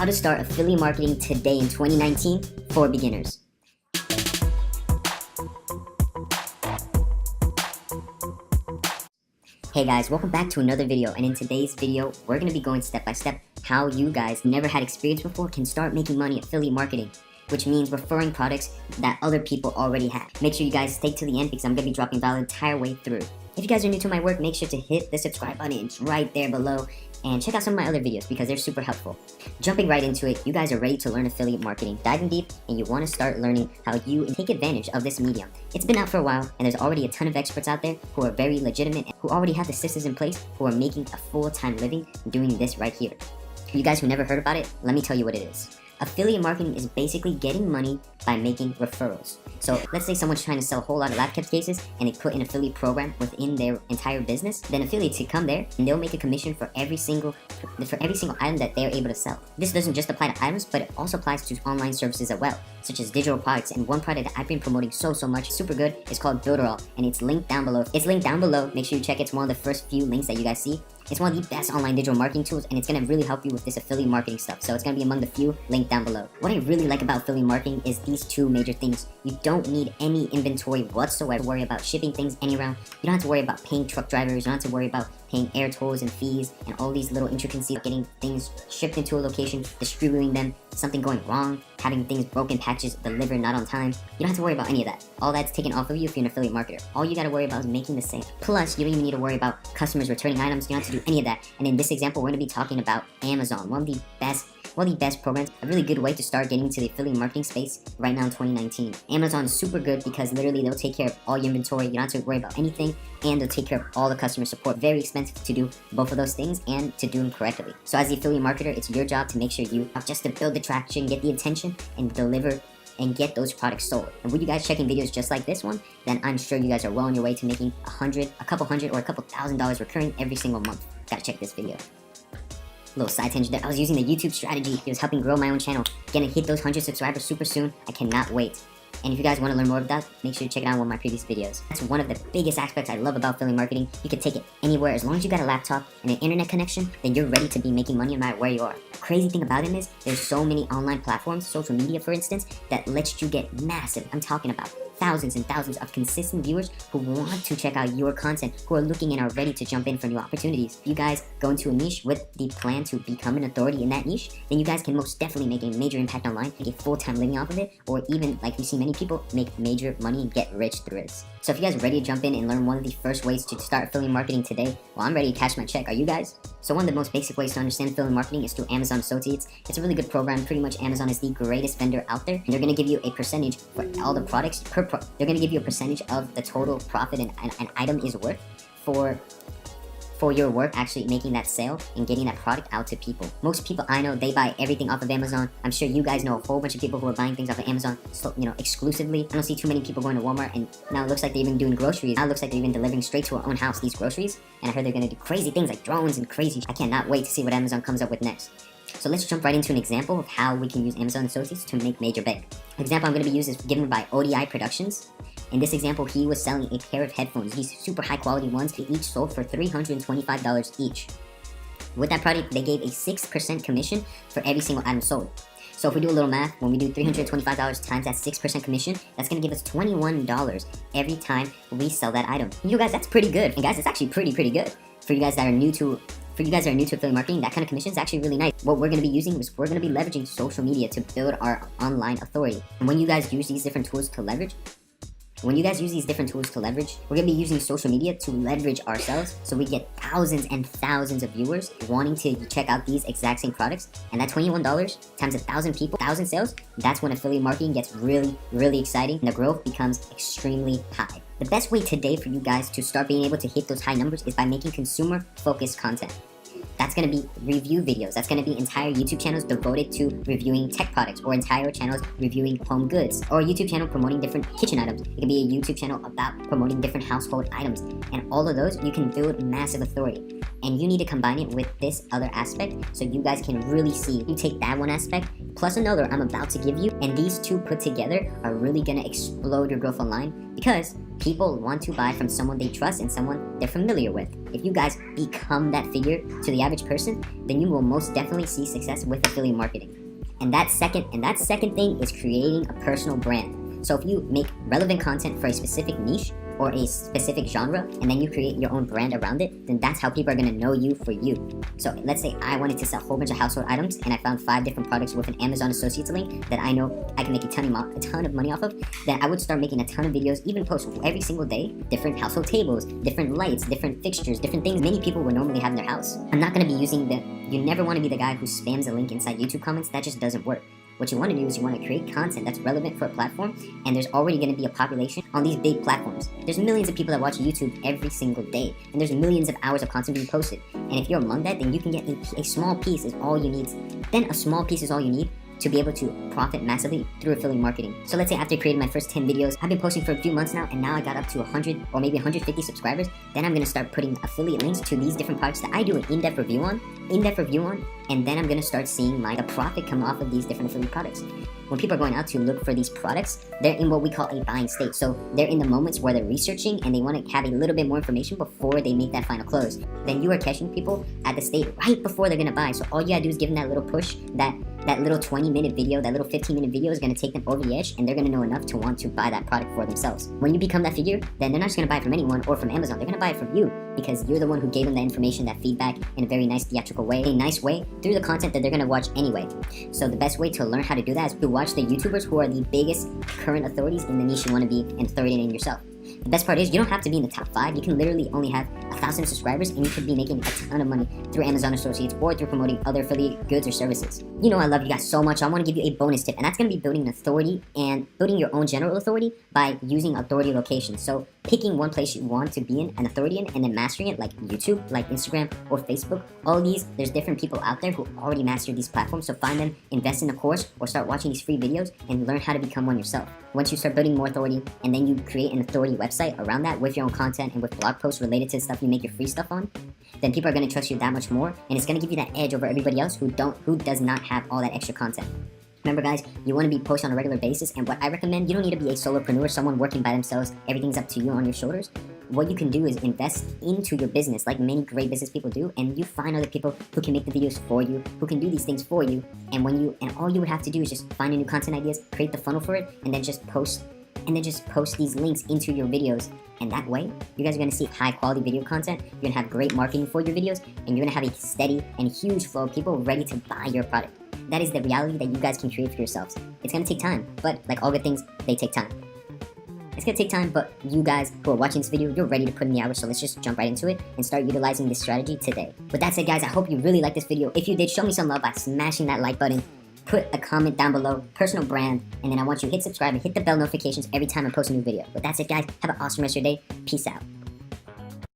How to start affiliate marketing today in 2019 for beginners. Hey guys, welcome back to another video, and in today's video, we're going to be going step by step how you guys never had experience before can start making money affiliate marketing, which means referring products that other people already have. Make sure you guys stay to the end because I'm going to be dropping value the entire way through. If you guys are new to my work, make sure to hit the subscribe button. It's right there below. And check out some of my other videos because they're super helpful. Jumping right into it, you guys are ready to learn affiliate marketing, diving deep, and you want to start learning how you take advantage of this medium. It's been out for a while, and there's already a ton of experts out there who are very legitimate and who already have the systems in place who are making a full-time living doing this right here. For you guys who never heard about it, let me tell you what it is. Affiliate marketing is basically getting money by making referrals. So let's say someone's trying to sell a whole lot of laptop cases and they put an affiliate program within their entire business. Then affiliates can come there and they'll make a commission for every single item that they're able to sell. This doesn't just apply to items, but it also applies to online services as well, such as digital products. And one product that I've been promoting so much, super good, is called Referrals, and it's linked down below. Make sure you check it. It's one of the first few links that you guys see. It's one of the best online digital marketing tools, and it's going to really help you with this affiliate marketing stuff. So it's going to be among the few linked down below. What I really like about affiliate marketing is these two major things. You don't need any inventory whatsoever to worry about shipping things anywhere. You don't have to worry about paying truck drivers. You don't have to worry about paying air tolls and fees and all these little intricacies of getting things shipped into a location, distributing them, something going wrong, having things broken, packages delivered not on time. You don't have to worry about any of that. All that's taken off of you if you're an affiliate marketer. All you gotta worry about is making the sale. Plus, you don't even need to worry about customers returning items. You don't have to do any of that. And in this example, we're gonna be talking about Amazon, one of the best programs, a really good way to start getting into the affiliate marketing space right now in 2019. Amazon is super good because literally they'll take care of all your inventory. You don't have to worry about anything, and they'll take care of all the customer support. Very expensive to do both of those things and to do them correctly. So as the affiliate marketer, it's your job to make sure you just to build the traction, get the attention, and deliver and get those products sold. And with you guys checking videos just like this one, then I'm sure you guys are well on your way to making a couple hundred, or a couple $1,000s recurring every single month. Gotta check this video. Little side tangent there. I was using the YouTube strategy. It was helping grow my own channel. Gonna hit those 100 subscribers super soon. I cannot wait. And if you guys want to learn more of that, make sure to check it out on one of my previous videos. That's one of the biggest aspects I love about affiliate marketing. You can take it anywhere. As long as you got a laptop and an internet connection, then you're ready to be making money no matter where you are. The crazy thing about it is there's so many online platforms, social media for instance, that lets you get massive, I'm talking about thousands and thousands of consistent viewers who want to check out your content, who are looking and are ready to jump in for new opportunities. If you guys go into a niche with the plan to become an authority in that niche, then you guys can most definitely make a major impact online, make a full-time living off of it, or even, like you see many people, make major money and get rich through it. So if you guys are ready to jump in and learn one of the first ways to start affiliate marketing today, well, I'm ready to cash my check. Are you guys? So one of the most basic ways to understand affiliate marketing is through Amazon Associates. It's a really good program. Pretty much Amazon is the greatest vendor out there, and they're going to give you a percentage for all the products they're going to give you a percentage of the total profit an item is worth for your work actually making that sale and getting that product out to people. Most people I know, they buy everything off of Amazon. I'm sure you guys know a whole bunch of people who are buying things off of Amazon, so, exclusively. I don't see too many people going to Walmart, and now it looks like they're even doing groceries. Now it looks like they're even delivering straight to our own house these groceries, and I heard they're gonna do crazy things like drones and crazy. I cannot wait to see what Amazon comes up with next. So let's jump right into an example of how we can use Amazon Associates to make major bank. The example I'm going to be using is given by ODI Productions. In this example, he was selling a pair of headphones. These super high quality ones. They each sold for $325 each. With that product, they gave a 6% commission for every single item sold. So if we do a little math, when we do $325 times that 6% commission, that's going to give us $21 every time we sell that item. You guys, that's pretty good. And guys, it's actually pretty good. For you guys that are new to affiliate marketing, that kind of commission is actually really nice. What we're going to be using is we're going to be leveraging social media to build our online authority. And when you guys use these different tools to leverage, we're going to be using social media to leverage ourselves, so we get thousands and thousands of viewers wanting to check out these exact same products. And that $21 times 1,000 people, 1,000 sales, that's when affiliate marketing gets really exciting and the growth becomes extremely high. The best way today for you guys to start being able to hit those high numbers is by making consumer-focused content. That's going to be review videos. That's going to be entire YouTube channels devoted to reviewing tech products, or entire channels reviewing home goods, or a YouTube channel promoting different kitchen items. It can be a YouTube channel about promoting different household items. And all of those, you can build massive authority. and you need to combine it with this other aspect so you guys can really see. You take that one aspect plus another I'm about to give you, and these two put together are really gonna explode your growth online, because people want to buy from someone they trust and someone they're familiar with. If you guys become that figure to the average person, then you will most definitely see success with affiliate marketing. And that second thing is creating a personal brand. So if you make relevant content for a specific niche or a specific genre, and then you create your own brand around it, then that's how people are gonna know you for you. So let's say I wanted to sell a whole bunch of household items, and I found 5 different products with an Amazon Associates link that I know I can make a ton of money off of. Then I would start making a ton of videos, even post every single day, different household tables, different lights, different fixtures, different things many people would normally have in their house. I'm not gonna be using you never wanna be the guy who spams a link inside YouTube comments. That just doesn't work. What you want to do is you want to create content that's relevant for a platform, and there's already going to be a population on these big platforms. There's millions of people that watch YouTube every single day, and there's millions of hours of content being posted. And if you're among that, then you can get a small piece is all you need. Then a small piece is all you need to be able to profit massively through affiliate marketing. So let's say after creating my first 10 videos, I've been posting for a few months now, and now I got up to 100 or maybe 150 subscribers. Then I'm gonna start putting affiliate links to these different products that I do an in-depth review on, and then I'm gonna start seeing the profit come off of these different affiliate products. When people are going out to look for these products, they're in what we call a buying state. So they're in the moments where they're researching and they want to have a little bit more information before they make that final close. Then you are catching people at the state right before they're gonna buy. So all you gotta do is give them that little push, that little 20-minute video, that little 15-minute video is gonna take them over the edge, and they're gonna know enough to want to buy that product for themselves. When you become that figure, then they're not just gonna buy it from anyone or from Amazon. They're gonna buy it from you, because you're the one who gave them that information, that feedback in a very nice theatrical way, a nice way, through the content that they're gonna watch anyway. So the best way to learn how to do that is to watch the YouTubers who are the biggest current authorities in the niche you wanna be and authority in yourself. The best part is you don't have to be in the top 5. You can literally only have 1,000 subscribers, and you could be making a ton of money through Amazon Associates or through promoting other affiliate goods or services. You know I love you guys so much. I want to give you a bonus tip, and that's going to be building an authority and building your own general authority by using authority locations. So picking one place you want to be in, an authority in, and then mastering it, like YouTube, like Instagram, or Facebook. All these, there's different people out there who already mastered these platforms, so find them, invest in a course, or start watching these free videos and learn how to become one yourself. Once you start building more authority, and then you create an authority website around that with your own content and with blog posts related to the stuff you make your free stuff on, then people are going to trust you that much more, and it's going to give you that edge over everybody else who does not have all that extra content. Remember guys, you want to be posting on a regular basis, and what I recommend, you don't need to be a solopreneur, someone working by themselves, everything's up to you on your shoulders. What you can do is invest into your business like many great business people do, and you find other people who can make the videos for you, who can do these things for you, and all you would have to do is just find new content ideas, create the funnel for it, and then just post these links into your videos. And that way, you guys are going to see high quality video content, you're going to have great marketing for your videos, and you're going to have a steady and huge flow of people ready to buy your product. That is the reality that you guys can create for yourselves. It's going to take time, but like all good things, they take time. It's going to take time, but you guys who are watching this video, you're ready to put in the hours, so let's just jump right into it and start utilizing this strategy today. With that said guys, I hope you really liked this video. If you did, show me some love by smashing that like button. Put a comment down below, personal brand, and then I want you to hit subscribe and hit the bell notifications every time I post a new video. With that said guys, have an awesome rest of your day. Peace out.